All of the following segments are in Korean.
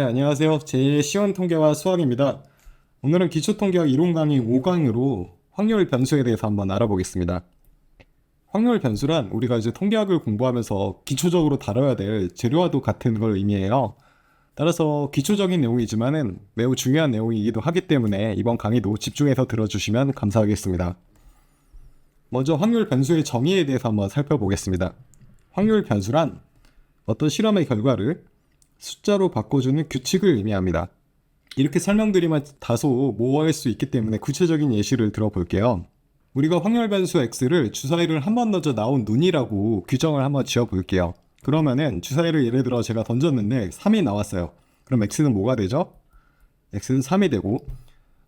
안녕하세요. 제1시원 통계와 수학입니다. 오늘은 기초통계학 이론 강의 5강으로 확률 변수에 대해서 한번 알아보겠습니다. 확률 변수란 우리가 이제 통계학을 공부하면서 기초적으로 다뤄야 될 재료와도 같은 걸 의미해요. 따라서 기초적인 내용이지만은 매우 중요한 내용이기도 하기 때문에 이번 강의도 집중해서 들어주시면 감사하겠습니다. 먼저 확률 변수의 정의에 대해서 한번 살펴보겠습니다. 확률 변수란 어떤 실험의 결과를 숫자로 바꿔주는 규칙을 의미합니다. 이렇게 설명드리면 다소 모호할 수 있기 때문에 구체적인 예시를 들어볼게요. 우리가 확률 변수 x를 주사위를 한 번 던져 나온 눈이라고 규정을 한번 지어볼게요. 그러면은 주사위를 예를 들어 제가 던졌는데 3이 나왔어요. 그럼 x는 뭐가 되죠? x는 3이 되고,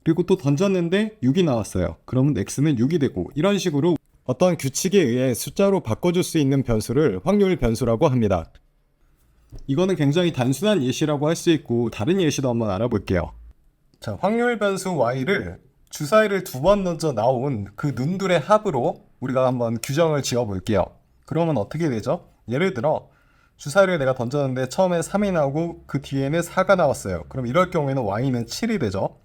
그리고 또 던졌는데 6이 나왔어요. 그러면 x는 6이 되고, 이런 식으로 어떤 규칙에 의해 숫자로 바꿔줄 수 있는 변수를 확률 변수라고 합니다. 이거는 굉장히 단순한 예시라고 할 수 있고 다른 예시도 한번 알아볼게요. 자, 확률 변수 y를 주사위를 두 번 던져 나온 그 눈들의 합으로 우리가 한번 규정을 지어 볼게요. 그러면 어떻게 되죠? 예를 들어 주사위를 내가 던졌는데 처음에 3이 나오고 그 뒤에는 4가 나왔어요. 그럼 이럴 경우에는 y는 7이 되죠.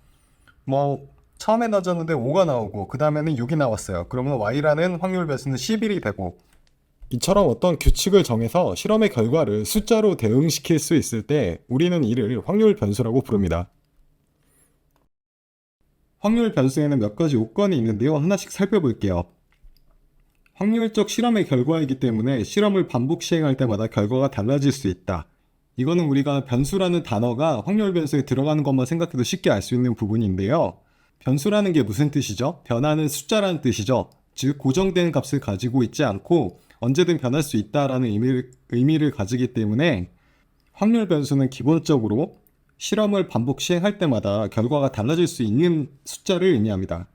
처음에 던졌는데 5가 나오고 그 다음에는 6이 나왔어요. 그러면 y라는 확률 변수는 11이 되고, 이처럼 어떤 규칙을 정해서 실험의 결과를 숫자로 대응시킬 수 있을 때 우리는 이를 확률 변수라고 부릅니다. 확률 변수에는 몇 가지 요건이 있는데요. 하나씩 살펴볼게요. 확률적 실험의 결과이기 때문에 실험을 반복 시행할 때마다 결과가 달라질 수 있다. 이거는 우리가 변수라는 단어가 확률 변수에 들어가는 것만 생각해도 쉽게 알 수 있는 부분인데요. 변수라는 게 무슨 뜻이죠? 변하는 숫자라는 뜻이죠. 즉 고정된 값을 가지고 있지 않고 언제든 변할 수 있다라는 의미를 가지기 때문에 확률 변수는 기본적으로 실험을 반복 시행할 때마다 결과가 달라질 수 있는 숫자를 의미합니다.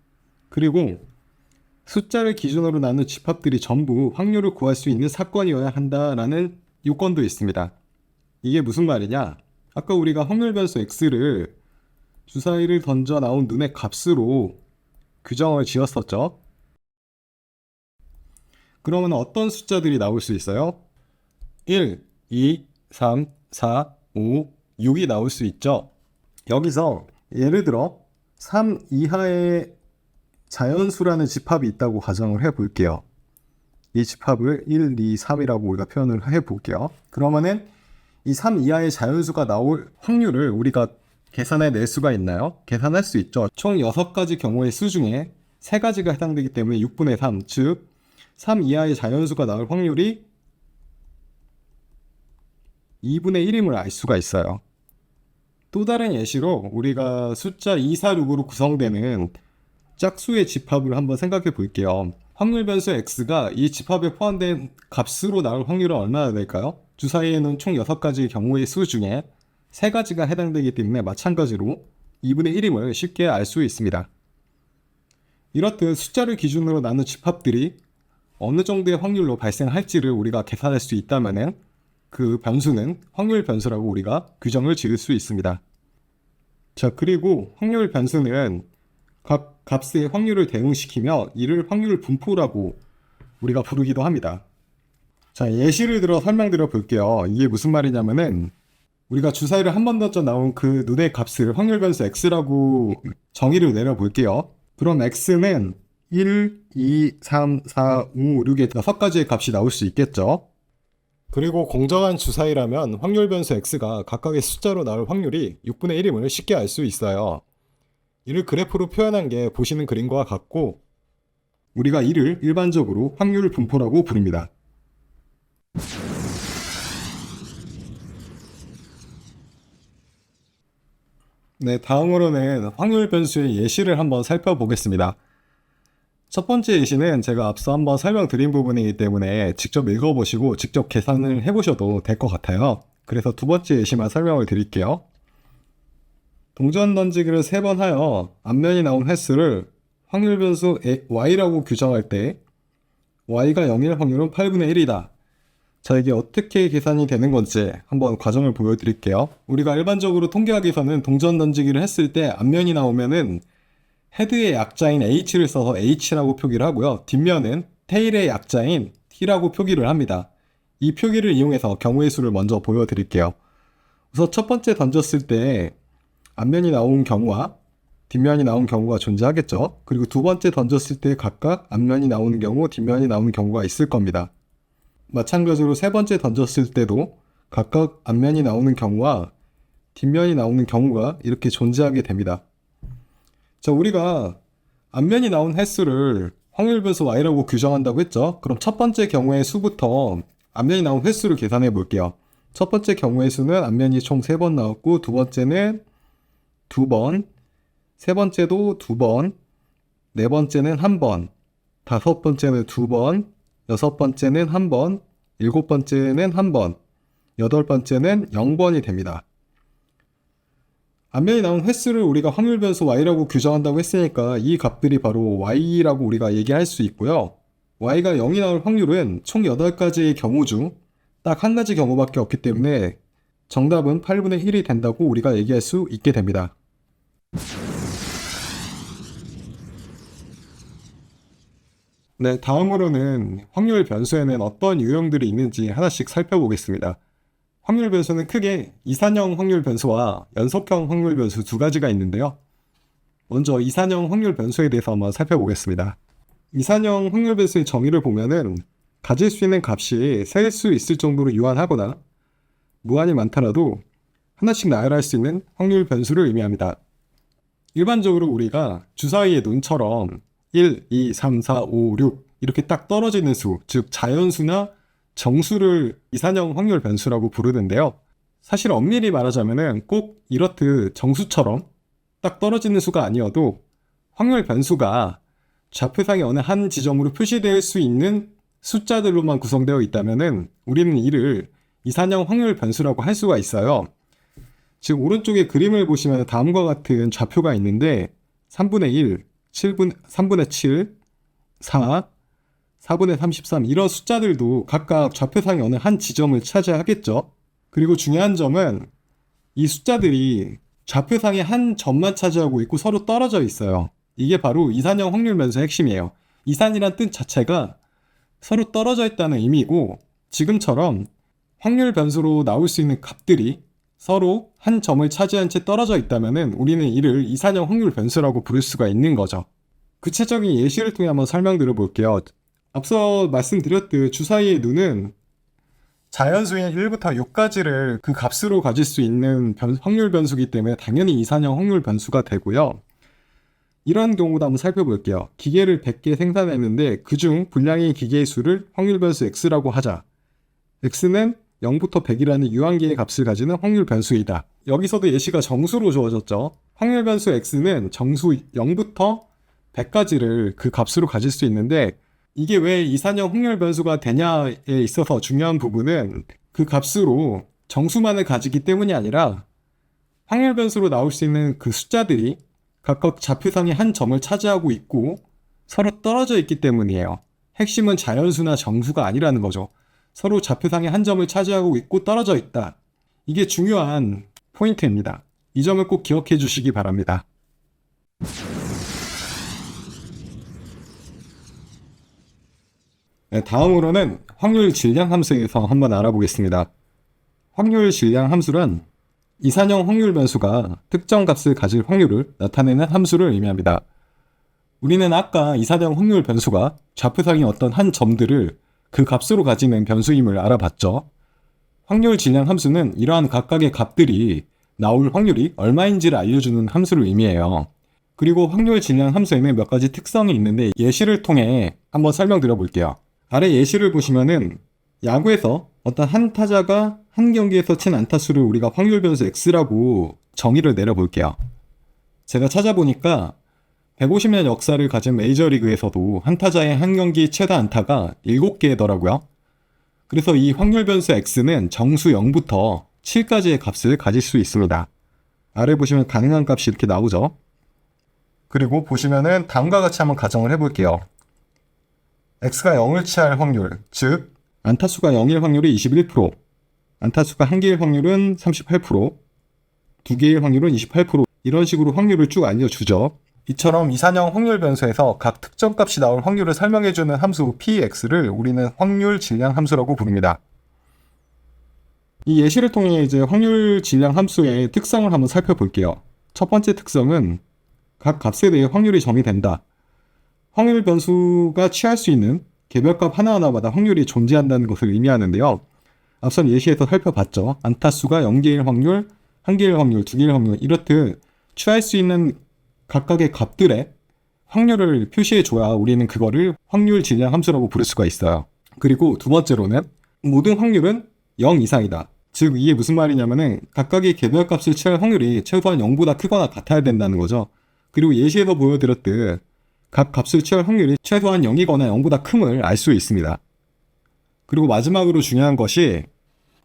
그리고 숫자를 기준으로 나눈 집합들이 전부 확률을 구할 수 있는 사건이어야 한다라는 요건도 있습니다. 이게 무슨 말이냐? 아까 우리가 확률 변수 x를 주사위를 던져 나온 눈의 값으로 규정을 지었었죠. 그러면 어떤 숫자들이 나올 수 있어요? 1, 2, 3, 4, 5, 6이 나올 수 있죠. 여기서 예를 들어 3 이하의 자연수라는 집합이 있다고 가정을 해볼게요. 이 집합을 1, 2, 3이라고 우리가 표현을 해볼게요. 그러면은 이 3 이하의 자연수가 나올 확률을 우리가 계산해낼 수가 있나요? 계산할 수 있죠. 총 6가지 경우의 수 중에 3가지가 해당되기 때문에 6분의 3, 즉 3 이하의 자연수가 나올 확률이 2분의 1임을 알 수가 있어요. 또 다른 예시로 우리가 숫자 2, 4, 6으로 구성되는 짝수의 집합을 한번 생각해 볼게요. 확률 변수 x가 이 집합에 포함된 값으로 나올 확률은 얼마나 될까요? 주사위에는 총 6가지 경우의 수 중에 3가지가 해당되기 때문에 마찬가지로 2분의 1임을 쉽게 알 수 있습니다. 이렇듯 숫자를 기준으로 나눈 집합들이 어느 정도의 확률로 발생할지를 우리가 계산할 수 있다면 그 변수는 확률 변수라고 우리가 규정을 지을 수 있습니다. 자, 그리고 확률 변수는 각 값의 확률을 대응시키며 이를 확률 분포라고 우리가 부르기도 합니다. 자, 예시를 들어 설명드려 볼게요. 이게 무슨 말이냐면은 우리가 주사위를 한 번 던져 나온 그 눈의 값을 확률 변수 x라고 정의를 내려 볼게요. 그럼 x는 1, 2, 3, 4, 5, 6의 6가지의 값이 나올 수 있겠죠. 그리고 공정한 주사위라면 확률 변수 x가 각각의 숫자로 나올 확률이 6분의 1임을 쉽게 알 수 있어요. 이를 그래프로 표현한 게 보시는 그림과 같고, 우리가 이를 일반적으로 확률 분포라고 부릅니다. 네, 다음으로는 확률 변수의 예시를 한번 살펴보겠습니다. 첫 번째 예시는 제가 앞서 한번 설명드린 부분이기 때문에 직접 읽어보시고 직접 계산을 해보셔도 될 것 같아요. 그래서 두 번째 예시만 설명을 드릴게요. 동전 던지기를 3번 하여 앞면이 나온 횟수를 확률 변수 y라고 규정할 때 y가 0일 확률은 8분의 1이다. 자, 이게 어떻게 계산이 되는 건지 한번 과정을 보여드릴게요. 우리가 일반적으로 통계학에서는 동전 던지기를 했을 때 앞면이 나오면은 헤드의 약자인 h를 써서 h라고 표기를 하고요. 뒷면은 테일의 약자인 t라고 표기를 합니다. 이 표기를 이용해서 경우의 수를 먼저 보여드릴게요. 우선 첫 번째 던졌을 때 앞면이 나온 경우와 뒷면이 나온 경우가 존재하겠죠. 그리고 두 번째 던졌을 때 각각 앞면이 나오는 경우, 뒷면이 나오는 경우가 있을 겁니다. 마찬가지로 세 번째 던졌을 때도 각각 앞면이 나오는 경우와 뒷면이 나오는 경우가 이렇게 존재하게 됩니다. 자, 우리가 앞면이 나온 횟수를 확률 변수 y라고 규정한다고 했죠. 그럼 첫 번째 경우의 수부터 앞면이 나온 횟수를 계산해 볼게요. 첫 번째 경우의 수는 앞면이 총 3번 나왔고, 두 번째는 2번, 세 번째도 2번, 네 번째는 1번, 다섯 번째는 2번, 여섯 번째는 1번, 일곱 번째는 1번, 여덟 번째는 0번이 됩니다. 앞면이 나온 횟수를 우리가 확률 변수 y라고 규정한다고 했으니까 이 값들이 바로 y라고 우리가 얘기할 수 있고요. y가 0이 나올 확률은 총 8가지의 경우 중 딱 한 가지 경우밖에 없기 때문에 정답은 8분의 1이 된다고 우리가 얘기할 수 있게 됩니다. 네, 다음으로는 확률 변수에는 어떤 유형들이 있는지 하나씩 살펴보겠습니다. 확률 변수는 크게 이산형 확률 변수와 연속형 확률 변수 두 가지가 있는데요. 먼저 이산형 확률 변수에 대해서 한번 살펴보겠습니다. 이산형 확률 변수의 정의를 보면은 가질 수 있는 값이 셀 수 있을 정도로 유한하거나 무한히 많더라도 하나씩 나열할 수 있는 확률 변수를 의미합니다. 일반적으로 우리가 주사위의 눈처럼 1, 2, 3, 4, 5, 6 이렇게 딱 떨어지는 수, 즉 자연수나 정수를 이산형 확률 변수라고 부르는데요. 사실 엄밀히 말하자면은 꼭 이렇듯 정수처럼 딱 떨어지는 수가 아니어도 확률 변수가 좌표상의 어느 한 지점으로 표시될 수 있는 숫자들로만 구성되어 있다면은 우리는 이를 이산형 확률 변수라고 할 수가 있어요. 지금 오른쪽에 그림을 보시면 다음과 같은 좌표가 있는데 3분의 1, 3분의 7, 4, 4분의 33 이런 숫자들도 각각 좌표상의 어느 한 지점을 차지하겠죠. 그리고 중요한 점은 이 숫자들이 좌표상의 한 점만 차지하고 있고 서로 떨어져 있어요. 이게 바로 이산형 확률 변수의 핵심이에요. 이산이란 뜻 자체가 서로 떨어져 있다는 의미고, 지금처럼 확률 변수로 나올 수 있는 값들이 서로 한 점을 차지한 채 떨어져 있다면 우리는 이를 이산형 확률 변수라고 부를 수가 있는 거죠. 구체적인 예시를 통해 한번 설명드려 볼게요. 앞서 말씀드렸듯 주사위의 눈은 자연수인 1부터 6까지를 그 값으로 가질 수 있는 확률 변수이기 때문에 당연히 이산형 확률 변수가 되고요. 이런 경우도 한번 살펴볼게요. 기계를 100개 생산했는데 그중 분량의 기계의 수를 확률 변수 x라고 하자. x는 0부터 100이라는 유한기의 값을 가지는 확률 변수이다. 여기서도 예시가 정수로 주어졌죠. 확률 변수 x는 정수 0부터 100까지를 그 값으로 가질 수 있는데, 이게 왜 이산형 확률 변수가 되냐에 있어서 중요한 부분은 그 값으로 정수만을 가지기 때문이 아니라 확률 변수로 나올 수 있는 그 숫자들이 각각 좌표상의 한 점을 차지하고 있고 서로 떨어져 있기 때문이에요. 핵심은 자연수나 정수가 아니라는 거죠. 서로 좌표상의 한 점을 차지하고 있고 떨어져 있다. 이게 중요한 포인트입니다. 이 점을 꼭 기억해 주시기 바랍니다. 네, 다음으로는 확률 질량 함수에 대해서 한번 알아보겠습니다. 확률 질량 함수란 이산형 확률 변수가 특정 값을 가질 확률을 나타내는 함수를 의미합니다. 우리는 아까 이산형 확률 변수가 좌표상의 어떤 한 점들을 그 값으로 가지는 변수임을 알아봤죠. 확률 질량 함수는 이러한 각각의 값들이 나올 확률이 얼마인지를 알려주는 함수를 의미해요. 그리고 확률 질량 함수에는 몇 가지 특성이 있는데 예시를 통해 한번 설명드려 볼게요. 아래 예시를 보시면은 야구에서 어떤 한 타자가 한 경기에서 친 안타수를 우리가 확률 변수 x라고 정의를 내려볼게요. 제가 찾아보니까 150년 역사를 가진 메이저리그에서도 한 타자의 한 경기 최다 안타가 7개더라고요. 그래서 이 확률 변수 x는 정수 0부터 7까지의 값을 가질 수 있습니다. 아래 보시면 가능한 값이 이렇게 나오죠. 그리고 보시면은 다음과 같이 한번 가정을 해볼게요. x가 0을 취할 확률, 즉 안타수가 0일 확률이 21%, 안타수가 1개일 확률은 38%, 2개일 확률은 28%, 이런 식으로 확률을 쭉 알려주죠. 이처럼 이산형 확률 변수에서 각 특정 값이 나올 확률을 설명해주는 함수 px를 우리는 확률 질량 함수라고 부릅니다. 이 예시를 통해 이제 확률 질량 함수의 특성을 한번 살펴볼게요. 첫 번째 특성은 각 값에 대해 확률이 정의된다. 확률 변수가 취할 수 있는 개별값 하나하나마다 확률이 존재한다는 것을 의미하는데요. 앞선 예시에서 살펴봤죠. 안타수가 0개일 확률, 1개일 확률, 2개일 확률 이렇듯 취할 수 있는 각각의 값들의 확률을 표시해줘야 우리는 그거를 확률 질량 함수라고 부를 수가 있어요. 그리고 두 번째로는 모든 확률은 0 이상이다. 즉 이게 무슨 말이냐면은 각각의 개별값을 취할 확률이 최소한 0보다 크거나 같아야 된다는 거죠. 그리고 예시에서 보여드렸듯 각 값을 취할 확률이 최소한 0이거나 0보다 큼을 알 수 있습니다. 그리고 마지막으로 중요한 것이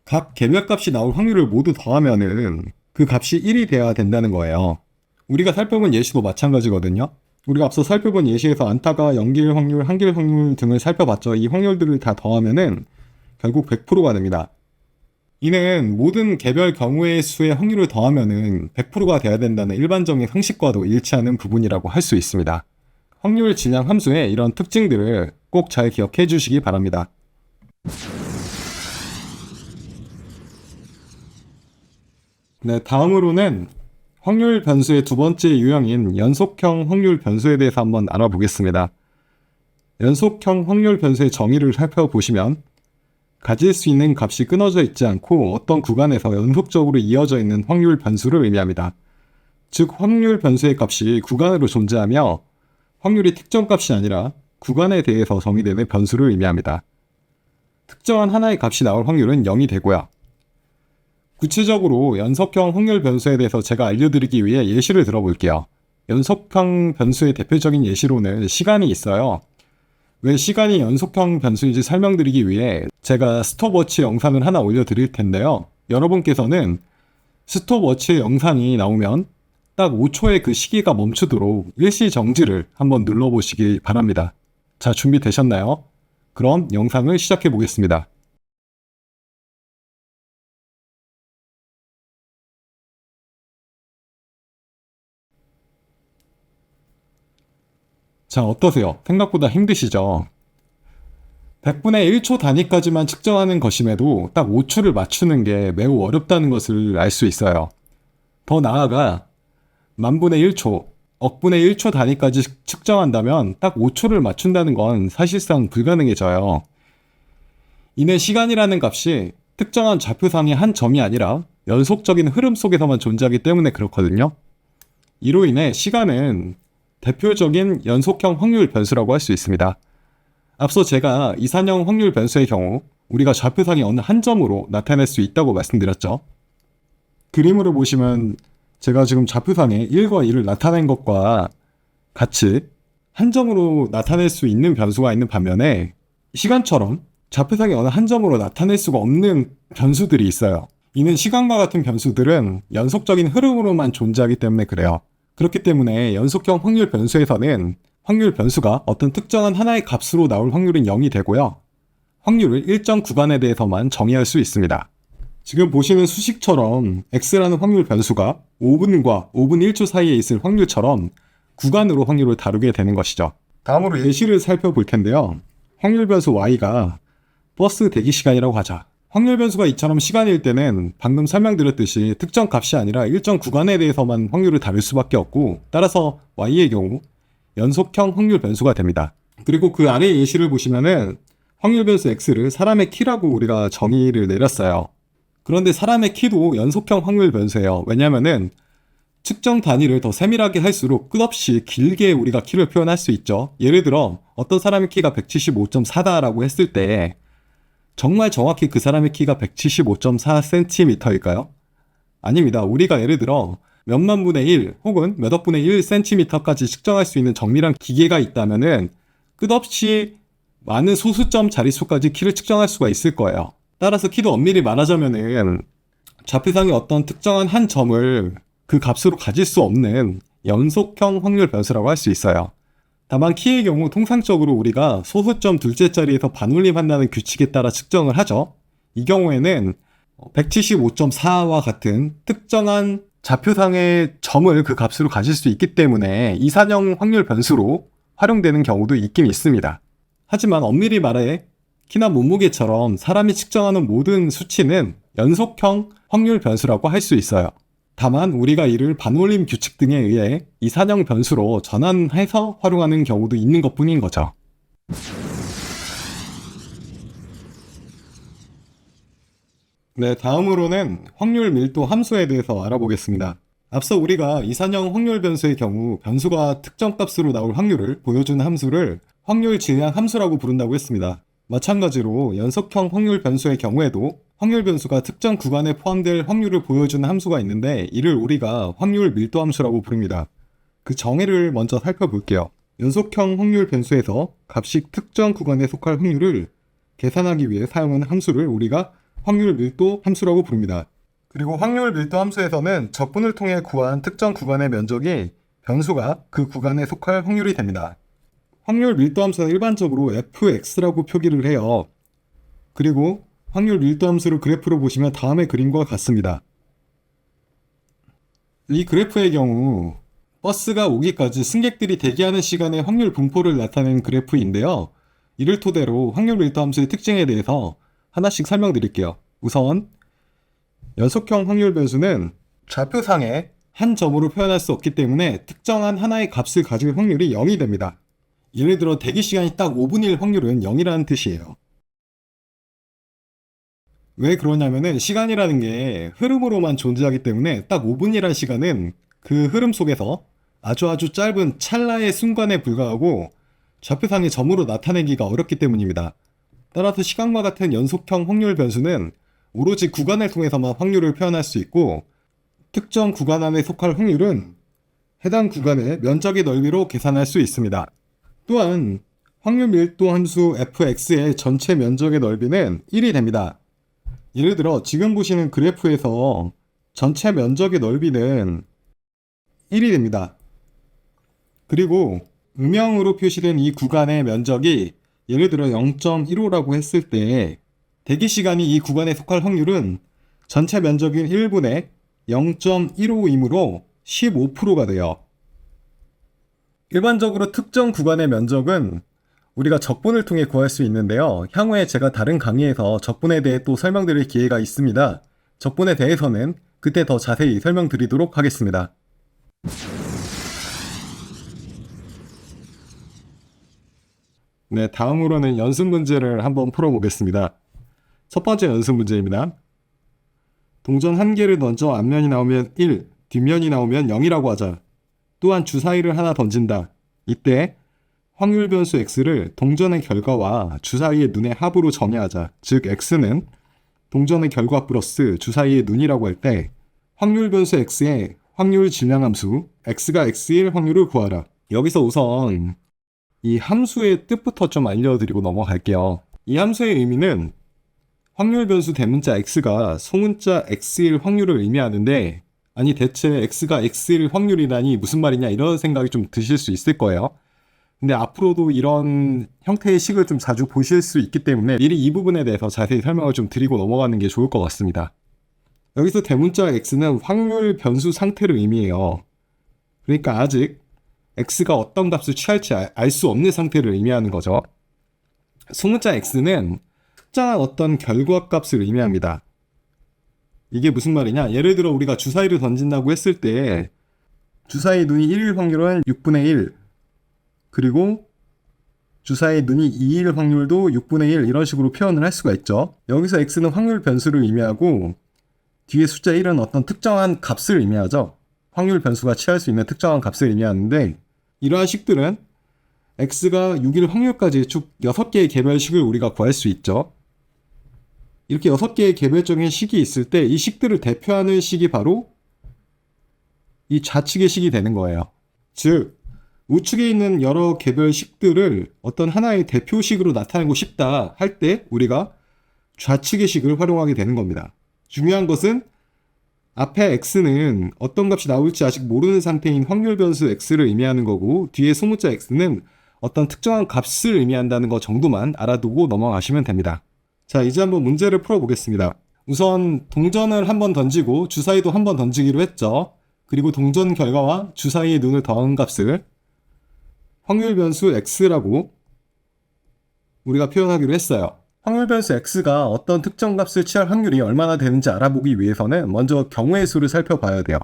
각 개별값이 나올 확률을 모두 더하면은 그 값이 1이 돼야 된다는 거예요. 우리가 살펴본 예시도 마찬가지거든요. 우리가 앞서 살펴본 예시에서 안타가 0개일 확률, 1개일 확률 등을 살펴봤죠. 이 확률들을 다 더하면은 결국 100%가 됩니다. 이는 모든 개별 경우의 수의 확률을 더하면은 100%가 돼야 된다는 일반적인 상식과도 일치하는 부분이라고 할 수 있습니다. 확률 질량 함수의 이런 특징들을 꼭 잘 기억해 주시기 바랍니다. 네, 다음으로는 확률 변수의 두 번째 유형인 연속형 확률 변수에 대해서 한번 알아보겠습니다. 연속형 확률 변수의 정의를 살펴보시면 가질 수 있는 값이 끊어져 있지 않고 어떤 구간에서 연속적으로 이어져 있는 확률 변수를 의미합니다. 즉 확률 변수의 값이 구간으로 존재하며 확률이 특정 값이 아니라 구간에 대해서 정의되는 변수를 의미합니다. 특정한 하나의 값이 나올 확률은 0이 되고요. 구체적으로 연속형 확률 변수에 대해서 제가 알려드리기 위해 예시를 들어볼게요. 연속형 변수의 대표적인 예시로는 시간이 있어요. 왜 시간이 연속형 변수인지 설명드리기 위해 제가 스톱워치 영상을 하나 올려드릴 텐데요. 여러분께서는 스톱워치 영상이 나오면 딱 5초의 그 시기가 멈추도록 일시 정지를 한번 눌러보시기 바랍니다. 자, 준비되셨나요? 그럼 영상을 시작해 보겠습니다. 자, 어떠세요? 생각보다 힘드시죠? 100분의 1초 단위까지만 측정하는 것임에도 딱 5초를 맞추는 게 매우 어렵다는 것을 알 수 있어요. 더 나아가 만분의 1초, 억분의 1초 단위까지 측정한다면 딱 5초를 맞춘다는 건 사실상 불가능해져요. 이내 시간이라는 값이 특정한 좌표상의 한 점이 아니라 연속적인 흐름 속에서만 존재하기 때문에 그렇거든요. 이로 인해 시간은 대표적인 연속형 확률 변수라고 할 수 있습니다. 앞서 제가 이산형 확률 변수의 경우 우리가 좌표상의 어느 한 점으로 나타낼 수 있다고 말씀드렸죠. 그림으로 보시면 제가 지금 좌표상에 1과 2를 나타낸 것과 같이 한 점으로 나타낼 수 있는 변수가 있는 반면에 시간처럼 좌표상의 어느 한 점으로 나타낼 수가 없는 변수들이 있어요. 이는 시간과 같은 변수들은 연속적인 흐름으로만 존재하기 때문에 그래요. 그렇기 때문에 연속형 확률 변수에서는 확률 변수가 어떤 특정한 하나의 값으로 나올 확률은 0이 되고요. 확률을 일정 구간에 대해서만 정의할 수 있습니다. 지금 보시는 수식처럼 x라는 확률 변수가 5분과 5분 1초 사이에 있을 확률처럼 구간으로 확률을 다루게 되는 것이죠. 다음으로 예시를 살펴볼 텐데요. 확률 변수 y가 버스 대기 시간이라고 하자. 확률 변수가 이처럼 시간일 때는 방금 설명드렸듯이 특정 값이 아니라 일정 구간에 대해서만 확률을 다룰 수밖에 없고, 따라서 y의 경우 연속형 확률 변수가 됩니다. 그리고 그 아래 예시를 보시면은 확률 변수 x를 사람의 키라고 우리가 정의를 내렸어요. 그런데 사람의 키도 연속형 확률 변수예요. 왜냐면은 측정 단위를 더 세밀하게 할수록 끝없이 길게 우리가 키를 표현할 수 있죠. 예를 들어 어떤 사람의 키가 175.4다라고 했을 때 정말 정확히 그 사람의 키가 175.4cm일까요? 아닙니다. 우리가 예를 들어 몇만 분의 1 혹은 몇 억분의 1cm까지 측정할 수 있는 정밀한 기계가 있다면은 끝없이 많은 소수점 자릿수까지 키를 측정할 수가 있을 거예요. 따라서 키도 엄밀히 말하자면은 좌표상의 어떤 특정한 한 점을 그 값으로 가질 수 없는 연속형 확률 변수라고 할 수 있어요. 다만 키의 경우 통상적으로 우리가 소수점 둘째 자리에서 반올림한다는 규칙에 따라 측정을 하죠. 이 경우에는 175.4와 같은 특정한 좌표상의 점을 그 값으로 가질 수 있기 때문에 이산형 확률 변수로 활용되는 경우도 있긴 있습니다. 하지만 엄밀히 말해 키나 몸무게처럼 사람이 측정하는 모든 수치는 연속형 확률 변수라고 할 수 있어요. 다만 우리가 이를 반올림 규칙 등에 의해 이산형 변수로 전환해서 활용하는 경우도 있는 것뿐인 거죠. 네, 다음으로는 확률 밀도 함수에 대해서 알아보겠습니다. 앞서 우리가 이산형 확률 변수의 경우 변수가 특정 값으로 나올 확률을 보여주는 함수를 확률 질량 함수라고 부른다고 했습니다. 마찬가지로 연속형 확률 변수의 경우에도 확률 변수가 특정 구간에 포함될 확률을 보여주는 함수가 있는데 이를 우리가 확률 밀도 함수라고 부릅니다. 그 정의를 먼저 살펴볼게요. 연속형 확률 변수에서 값이 특정 구간에 속할 확률을 계산하기 위해 사용하는 함수를 우리가 확률 밀도 함수라고 부릅니다. 그리고 확률 밀도 함수에서는 적분을 통해 구한 특정 구간의 면적이 변수가 그 구간에 속할 확률이 됩니다. 확률 밀도 함수는 일반적으로 fx라고 표기를 해요. 그리고 확률 밀도 함수를 그래프로 보시면 다음의 그림과 같습니다. 이 그래프의 경우 버스가 오기까지 승객들이 대기하는 시간의 확률 분포를 나타내는 그래프인데요. 이를 토대로 확률 밀도 함수의 특징에 대해서 하나씩 설명드릴게요. 우선 연속형 확률 변수는 좌표상에 한 점으로 표현할 수 없기 때문에 특정한 하나의 값을 가질 확률이 0이 됩니다. 예를 들어 대기시간이 딱 5분일 확률은 0이라는 뜻이에요. 왜 그러냐면은 시간이라는 게 흐름으로만 존재하기 때문에 딱 5분이라는 시간은 그 흐름 속에서 아주 짧은 찰나의 순간에 불과하고 좌표상의 점으로 나타내기가 어렵기 때문입니다. 따라서 시간과 같은 연속형 확률 변수는 오로지 구간을 통해서만 확률을 표현할 수 있고 특정 구간 안에 속할 확률은 해당 구간의 면적의 넓이로 계산할 수 있습니다. 또한 확률 밀도 함수 fx의 전체 면적의 넓이는 1이 됩니다. 예를 들어 지금 보시는 그래프에서 전체 면적의 넓이는 1이 됩니다. 그리고 음영으로 표시된 이 구간의 면적이 예를 들어 0.15라고 했을 때 대기시간이 이 구간에 속할 확률은 전체 면적인 1분의 0.15이므로 15%가 돼요. 일반적으로 특정 구간의 면적은 우리가 적분을 통해 구할 수 있는데요. 향후에 제가 다른 강의에서 적분에 대해 또 설명드릴 기회가 있습니다. 적분에 대해서는 그때 더 자세히 설명드리도록 하겠습니다. 네, 다음으로는 연습 문제를 한번 풀어보겠습니다. 첫 번째 연습 문제입니다. 동전 한 개를 던져 앞면이 나오면 1, 뒷면이 나오면 0이라고 하자. 또한 주사위를 하나 던진다. 이때 확률 변수 x를 동전의 결과와 주사위의 눈의 합으로 정의하자. 즉 x는 동전의 결과 플러스 주사위의 눈이라고 할 때 확률 변수 x의 확률 질량 함수 x가 x일 확률을 구하라. 여기서 우선 이 함수의 뜻부터 좀 알려드리고 넘어갈게요. 이 함수의 의미는 확률 변수 대문자 x가 소문자 x일 확률을 의미하는데 아니 대체 x가 x일 확률이라니 무슨 말이냐 이런 생각이 좀 드실 수 있을 거예요. 근데 앞으로도 이런 형태의 식을 좀 자주 보실 수 있기 때문에 미리 이 부분에 대해서 자세히 설명을 좀 드리고 넘어가는 게 좋을 것 같습니다. 여기서 대문자 x는 확률 변수 상태를 의미해요. 그러니까 아직 x가 어떤 값을 취할지 알 수 없는 상태를 의미하는 거죠. 소문자 x는 특정한 어떤 결과 값을 의미합니다. 이게 무슨 말이냐? 예를 들어 우리가 주사위를 던진다고 했을 때 주사위 눈이 1일 확률은 6분의 1 그리고 주사위 눈이 2일 확률도 6분의 1 이런 식으로 표현을 할 수가 있죠. 여기서 x는 확률 변수를 의미하고 뒤에 숫자 1은 어떤 특정한 값을 의미하죠. 확률 변수가 취할 수 있는 특정한 값을 의미하는데 이러한 식들은 x가 6일 확률까지 쭉 6개의 개별식을 우리가 구할 수 있죠. 이렇게 6개의 개별적인 식이 있을 때 이 식들을 대표하는 식이 바로 이 좌측의 식이 되는 거예요. 즉 우측에 있는 여러 개별 식들을 어떤 하나의 대표식으로 나타내고 싶다 할 때 우리가 좌측의 식을 활용하게 되는 겁니다. 중요한 것은 앞에 x는 어떤 값이 나올지 아직 모르는 상태인 확률 변수 x를 의미하는 거고 뒤에 소문자 x는 어떤 특정한 값을 의미한다는 것 정도만 알아두고 넘어가시면 됩니다. 자, 이제 한번 문제를 풀어보겠습니다. 우선 동전을 한번 던지고 주사위도 한번 던지기로 했죠. 그리고 동전 결과와 주사위의 눈을 더한 값을 확률 변수 x라고 우리가 표현하기로 했어요. 확률 변수 x가 어떤 특정 값을 취할 확률이 얼마나 되는지 알아보기 위해서는 먼저 경우의 수를 살펴봐야 돼요.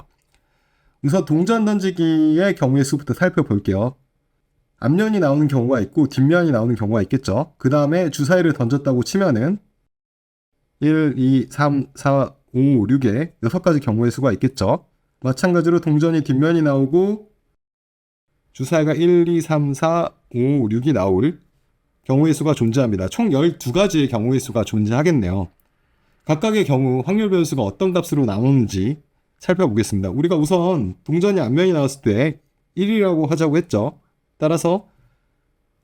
우선 동전 던지기의 경우의 수부터 살펴볼게요. 앞면이 나오는 경우가 있고 뒷면이 나오는 경우가 있겠죠. 그 다음에 주사위를 던졌다고 치면은 1, 2, 3, 4, 5, 6의 6가지 경우의 수가 있겠죠. 마찬가지로 동전이 뒷면이 나오고 주사위가 1, 2, 3, 4, 5, 6이 나올 경우의 수가 존재합니다. 총 12가지의 경우의 수가 존재하겠네요. 각각의 경우 확률 변수가 어떤 값으로 나오는지 살펴보겠습니다. 우리가 우선 동전이 앞면이 나왔을 때 1이라고 하자고 했죠. 따라서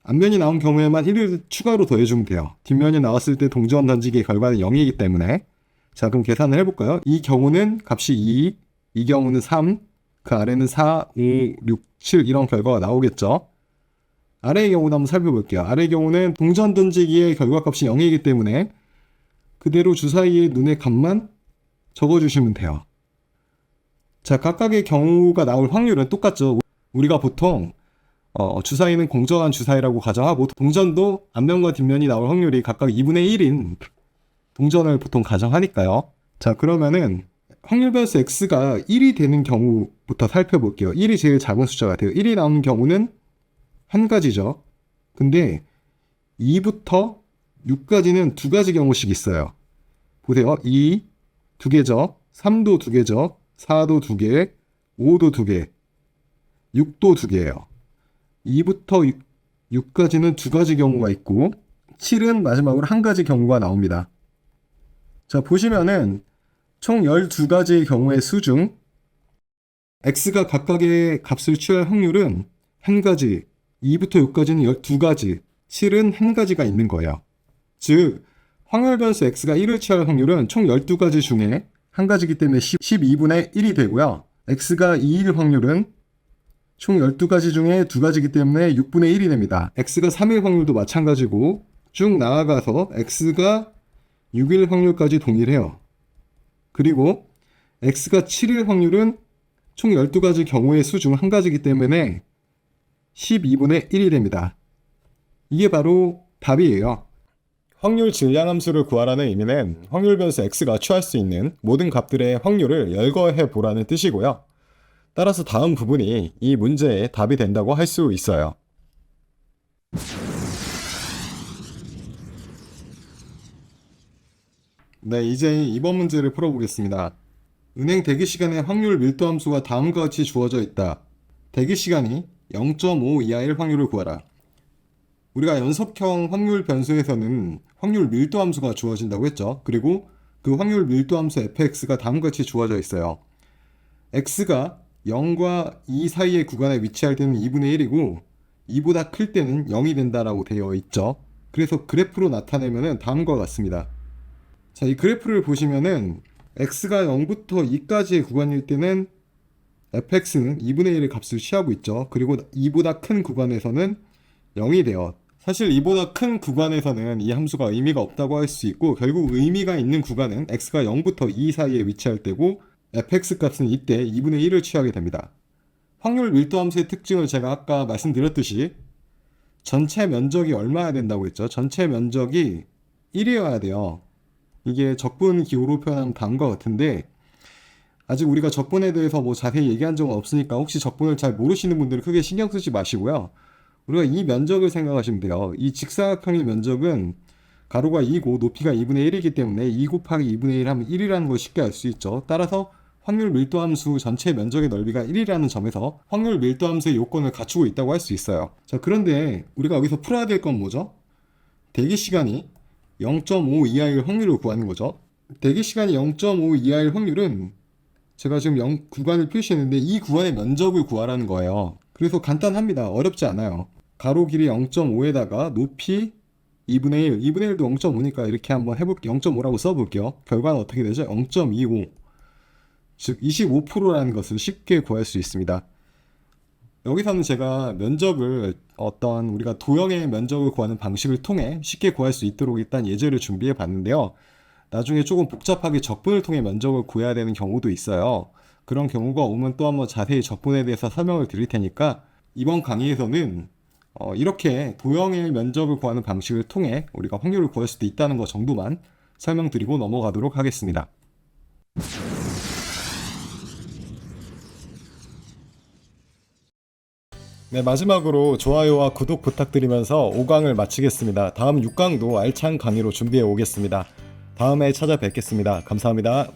앞면이 나온 경우에만 1을 추가로 더해주면 돼요. 뒷면이 나왔을 때 동전 던지기의 결과는 0이기 때문에 자 그럼 계산을 해볼까요? 이 경우는 값이 2, 이 경우는 3, 그 아래는 4, 5, 6, 7 이런 결과가 나오겠죠. 아래의 경우도 한번 살펴볼게요. 아래의 경우는 동전 던지기의 결과값이 0이기 때문에 그대로 주사위의 눈의 값만 적어주시면 돼요. 자, 각각의 경우가 나올 확률은 똑같죠. 우리가 보통 주사위는 공정한 주사위라고 가정하고 동전도 앞면과 뒷면이 나올 확률이 각각 2분의 1인 동전을 보통 가정하니까요. 자, 그러면은 확률 변수 x가 1이 되는 경우부터 살펴볼게요. 1이 제일 작은 숫자 같아요. 1이 나오는 경우는 한 가지죠. 근데 2부터 6까지는 두 가지 경우씩 있어요. 보세요. 2, 두 개죠. 3도 두 개죠. 4도 두 개, 5도 두 개, 6도 두 개예요. 2부터 6까지는 두 가지 경우가 있고 7은 마지막으로 한 가지 경우가 나옵니다. 자, 보시면은 총 12가지의 경우의 수 중 x가 각각의 값을 취할 확률은 한 가지, 2부터 6까지는 12가지, 7은 한 가지가 있는 거예요. 즉, 확률 변수 x가 1을 취할 확률은 총 12가지 중에 한 가지이기 때문에 12분의 1이 되고요. x가 2일 확률은 총 12가지 중에 2가지이기 때문에 6분의 1이 됩니다. x가 3일 확률도 마찬가지고 쭉 나아가서 x가 6일 확률까지 동일해요. 그리고 x가 7일 확률은 총 12가지 경우의 수 중 한 가지이기 때문에 12분의 1이 됩니다. 이게 바로 답이에요. 확률 질량함수를 구하라는 의미는 확률 변수 x가 취할 수 있는 모든 값들의 확률을 열거해 보라는 뜻이고요. 따라서 다음 부분이 이 문제의 답이 된다고 할 수 있어요. 네, 이제 이번 문제를 풀어보겠습니다. 은행 대기 시간의 확률 밀도 함수가 다음과 같이 주어져 있다. 대기 시간이 0.5 이하일 확률을 구하라. 우리가 연속형 확률 변수에서는 확률 밀도 함수가 주어진다고 했죠. 그리고 그 확률 밀도 함수 fx가 다음과 같이 주어져 있어요. x가 0과 2 사이의 구간에 위치할 때는 2분의 1이고 2보다 클 때는 0이 된다라고 되어 있죠. 그래서 그래프로 나타내면 다음과 같습니다. 자, 이 그래프를 보시면은 x가 0부터 2까지의 구간일 때는 fx는 2분의 1의 값을 취하고 있죠. 그리고 2보다 큰 구간에서는 0이 돼요. 사실 이보다 큰 구간에서는 이 함수가 의미가 없다고 할 수 있고 결국 의미가 있는 구간은 x가 0부터 2 사이에 위치할 때고 fx 값은 이때 2분의 1을 취하게 됩니다. 확률 밀도 함수의 특징을 제가 아까 말씀드렸듯이 전체 면적이 얼마야 된다고 했죠. 전체 면적이 1이어야 돼요. 이게 적분 기호로 표현하면 다음과 같은데 아직 우리가 적분에 대해서 뭐 자세히 얘기한 적은 없으니까 혹시 적분을 잘 모르시는 분들은 크게 신경 쓰지 마시고요. 우리가 이 면적을 생각하시면 돼요. 이 직사각형의 면적은 가로가 2고 높이가 2분의 1이기 때문에 2 곱하기 2분의 1 하면 1이라는 걸 쉽게 알 수 있죠. 따라서 확률 밀도 함수 전체 면적의 넓이가 1이라는 점에서 확률 밀도 함수의 요건을 갖추고 있다고 할 수 있어요. 자, 그런데 우리가 여기서 풀어야 될 건 뭐죠? 대기 시간이 0.5 이하일 확률을 구하는 거죠. 대기 시간이 0.5 이하일 확률은 제가 지금 구간을 표시했는데 이 구간의 면적을 구하라는 거예요. 그래서 간단합니다. 어렵지 않아요. 가로 길이 0.5에다가 높이 2분의 1, 2분의 1도 0.5니까 이렇게 한번 해볼게요. 0.5라고 써볼게요. 결과는 어떻게 되죠? 0.25, 즉 25%라는 것을 쉽게 구할 수 있습니다. 여기서는 제가 면적을 어떤 우리가 도형의 면적을 구하는 방식을 통해 쉽게 구할 수 있도록 일단 예제를 준비해 봤는데요. 나중에 조금 복잡하게 적분을 통해 면적을 구해야 되는 경우도 있어요. 그런 경우가 오면 또 한번 자세히 적분에 대해서 설명을 드릴 테니까 이번 강의에서는 이렇게 도형의 면적을 구하는 방식을 통해 우리가 확률을 구할 수도 있다는 것 정도만 설명드리고 넘어가도록 하겠습니다. 네, 마지막으로 좋아요와 구독 부탁드리면서 5강을 마치겠습니다. 다음 6강도 알찬 강의로 준비해 오겠습니다. 다음에 찾아뵙겠습니다. 감사합니다.